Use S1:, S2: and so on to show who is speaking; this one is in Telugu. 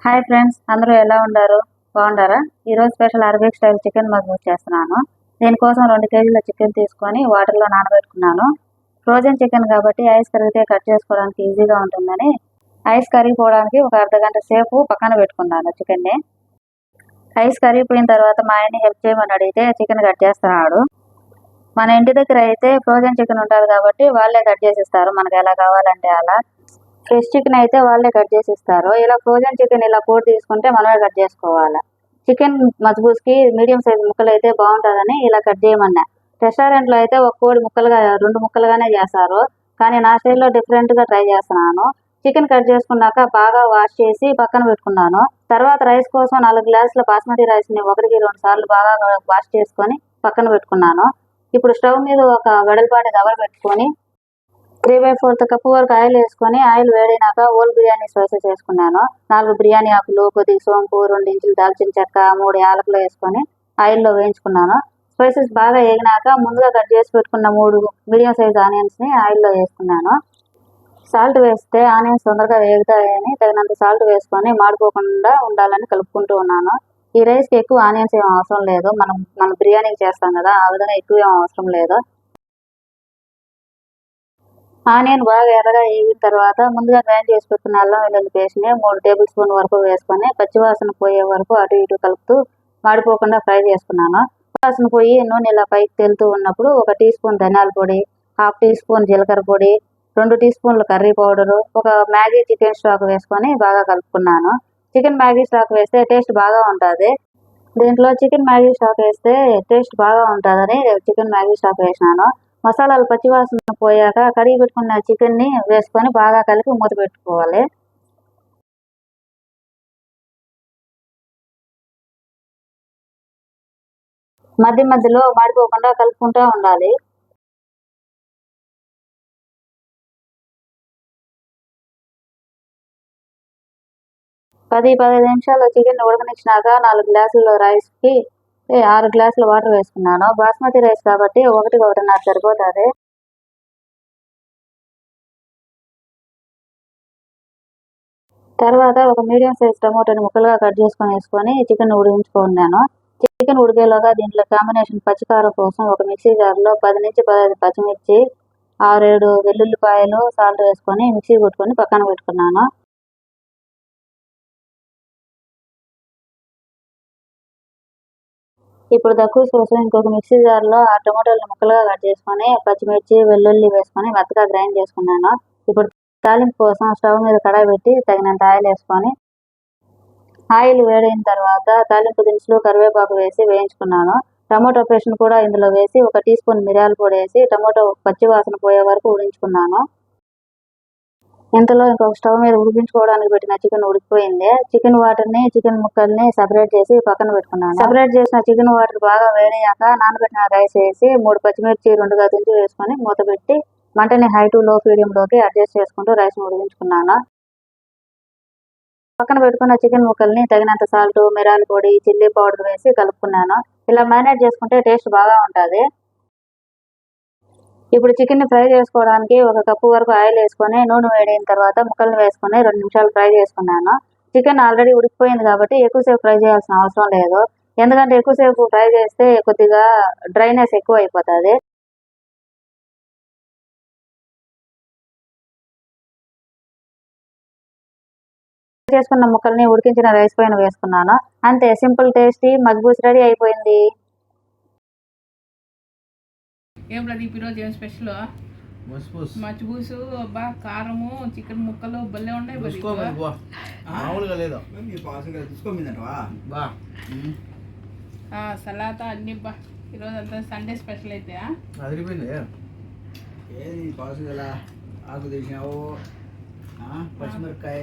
S1: హాయ్ ఫ్రెండ్స్, అందరూ ఎలా ఉన్నారు? బాగుంటారా? ఈరోజు special Arabic style chicken machboos చేస్తున్నాను. దీనికోసం 2 కేజీల చికెన్ తీసుకొని వాటర్లో నానబెట్టుకున్నాను. ఫ్రోజన్ చికెన్ కాబట్టి ఐస్ కరిగితే కట్ చేసుకోవడానికి ఈజీగా ఉంటుందని ఐస్ కరిగిపోవడానికి ఒక అర్ధగంట సేపు పక్కన పెట్టుకున్నాను చికెన్ని. ఐస్ కరిగిపోయిన తర్వాత మా ఆయన్ని హెల్ప్ చేయమని అడిగితే చికెన్ కట్ చేస్తున్నాడు. మన ఇంటి దగ్గర అయితే ఫ్రోజన్ చికెన్ ఉంటుంది కాబట్టి వాళ్ళే కట్ చేసిస్తారు, మనకు ఎలా కావాలంటే అలా. ఫ్రెష్ చికెన్ అయితే వాళ్ళే కట్ చేసి ఇస్తారు. ఇలా ఫ్రోజన్ చికెన్ ఇలా కోడి తీసుకుంటే మనమే కట్ చేసుకోవాలి. చికెన్ మజ్బూస్కి మీడియం సైజ్ ముక్కలు అయితే బాగుంటుందని ఇలా కట్ చేయమన్నా. రెస్టారెంట్లో అయితే ఒక కోడి ముక్కలుగా 2 ముక్కలుగానే చేస్తారు, కానీ నా స్టైల్లో డిఫరెంట్గా ట్రై చేస్తున్నాను. చికెన్ కట్ చేసుకున్నాక బాగా వాష్ చేసి పక్కన పెట్టుకున్నాను. తర్వాత రైస్ కోసం 4 గ్లాసుల బాస్మతి రైస్ని 1కి 2 సార్లు బాగా వాష్ చేసుకొని పక్కన పెట్టుకున్నాను. ఇప్పుడు స్టవ్ మీద ఒక వెడల్పాటి దవర పెట్టుకొని 3/4 కప్పు వరకు ఆయిల్ వేసుకొని ఆయిల్ వేడినాక ఓల్ బిర్యానీ స్పైసెస్ వేసుకున్నాను. 4 బిర్యానీ ఆకులు, కొద్దిగా సోంపు, 2 ఇంచులు దాల్చిన చెక్క, 3 యాలకులు వేసుకొని ఆయిల్లో వేయించుకున్నాను. స్పైసెస్ బాగా వేగినాక ముందుగా కట్ చేసి పెట్టుకున్న 3 మీడియం సైజ్ ఆనియన్స్ని ఆయిల్లో వేసుకున్నాను. సాల్ట్ వేస్తే ఆనియన్స్ తొందరగా వేగుతాయని తగినంత సాల్ట్ వేసుకొని మాడిపోకుండా ఉండాలని కలుపుకుంటూ ఉన్నాను. ఈ రైస్కి ఎక్కువ ఆనియన్స్ ఏం అవసరం లేదు, మనం బిర్యానీకి చేస్తాం కదా, ఆ విధంగా ఎక్కువ ఏం అవసరం లేదు. ఆనియన్ బాగా ఎర్రగా వేగిన తర్వాత ముందుగా గ్రైండ్ చేసి పెట్టుకున్న అల్లం వెల్లుల్లి పేస్ట్ని 3 టేబుల్ స్పూన్ వరకు వేసుకొని పచ్చివాసన పోయే వరకు అటు ఇటు కలుపుతూ మాడిపోకుండా ఫ్రై చేసుకున్నాను. వాసన పోయి నూనె ఇలా పైకి తేలుతూ ఉన్నప్పుడు 1 టీ స్పూన్ ధనియాల పొడి, 1/2 టీ స్పూన్ జీలకర్ర పొడి, 2 టీ స్పూన్లు కర్రీ పౌడరు, ఒక మ్యాగీ చికెన్ స్టాక్ వేసుకొని బాగా కలుపుకున్నాను. చికెన్ మ్యాగీ స్టాక్ వేస్తే టేస్ట్ బాగా ఉంటుంది. దీంట్లో చికెన్ మ్యాగీ స్టాక్ వేస్తే టేస్ట్ బాగా ఉంటుందని చికెన్ మ్యాగీ స్టాక్ వేసినాను. మసాలాలు పచ్చివాసన పోయాక కడిగి పెట్టుకున్న చికెన్ని వేసుకొని బాగా కలిపి మూత పెట్టుకోవాలి. మధ్య మధ్యలో మాడిపోకుండా కలుపుకుంటూ ఉండాలి. పది 15 నిమిషాలు చికెన్ ఉడకనిచ్చినాక 4 గ్లాసుల రైస్కి 6 గ్లాసుల వాటర్ వేసుకున్నాను. బాస్మతి రైస్ కాబట్టి 1కి 1.5 సరిపోతుంది. తర్వాత ఒక మీడియం సైజ్ టమోటాని ముక్కలుగా కట్ చేసుకొని వేసుకొని చికెన్ ఉడికించుకున్నాను. చికెన్ ఉడికేలోగా దీంట్లో కాంబినేషన్ పచ్చికారం కోసం ఒక మిక్సీ జార్లో 10 నుంచి 15 పచ్చిమిర్చి, 6-7 వెల్లుల్లిపాయలు, సాల్ట్ వేసుకొని మిక్సీ కొట్టుకొని పక్కన పెట్టుకున్నాను. ఇప్పుడు తక్కువ కోసం ఇంకొక మిక్సీ జార్లో ఆ టమోటాలను ముక్కలుగా కట్ చేసుకొని పచ్చిమిర్చి, వెల్లుల్లి వేసుకొని మెత్తగా గ్రైండ్ చేసుకున్నాను. ఇప్పుడు తాలింపు కోసం స్టవ్ మీద కడాయి పెట్టి తగినంత ఆయిల్ వేసుకొని ఆయిల్ వేడైన తర్వాత తాలింపు దినుసులు, కరివేపాకు వేసి వేయించుకున్నాను. టమోటో పేస్ట్ని కూడా ఇందులో వేసి 1 టీ స్పూన్ మిరియాల పొడి వేసి టమోటో పచ్చి వాసన పోయే వరకు ఉడికించుకున్నాను. ఇంతలో ఇంకొక స్టవ్ మీద ఉడికించుకోవడానికి పెట్టిన చికెన్ ఉడికిపోయింది. చికెన్ వాటర్ని, చికెన్ ముక్కల్ని సపరేట్ చేసి పక్కన పెట్టుకున్నాను. సపరేట్ చేసిన చికెన్ వాటర్ బాగా వేడయ్యాక నానబెట్టిన రైస్ వేసి 3 పచ్చిమిర్చి 2గా తుంచి వేసుకొని మూత పెట్టి మంటని హై టు లో మీడియంలోకి అడ్జస్ట్ చేసుకుంటూ రైస్ని ఉడికించుకున్నాను. పక్కన పెట్టుకున్న చికెన్ ముక్కల్ని తగినంత సాల్ట్, మిరియాల పొడి, చిల్లీ పౌడర్ వేసి కలుపుకున్నాను. ఇలా మ్యారినేట్ చేసుకుంటే టేస్ట్ బాగా ఉంటుంది. ఇప్పుడు చికెన్ని ఫ్రై చేసుకోవడానికి 1 కప్పు వరకు ఆయిల్ వేసుకొని నూనె వేడైన తర్వాత ముక్కల్ని వేసుకొని 2 నిమిషాలు ఫ్రై చేసుకున్నాను. చికెన్ ఆల్రెడీ ఉడికిపోయింది కాబట్టి ఎక్కువసేపు ఫ్రై చేయాల్సిన అవసరం లేదు, ఎందుకంటే ఎక్కువసేపు ఫ్రై చేస్తే కొద్దిగా డ్రైనెస్ ఎక్కువ అయిపోతుంది. చేసుకున్న ముక్కల్ని ఉడికించిన రైస్ పైన వేసుకున్నాను. అంతే, సింపుల్ టేస్టీ మజ్బూస్ రెడీ అయిపోయింది.
S2: ఏం ప్రదీప్ ఈరోజు ఏం స్పెషల్? మజ్బూసు అబ్బా, కారము, చికెన్ ముక్కలు భలే ఉన్నాయి. సలాతా అన్ని బా. ఈరోజు అంతా సండే స్పెషల్ అయితే పచ్చిమిరపకాయ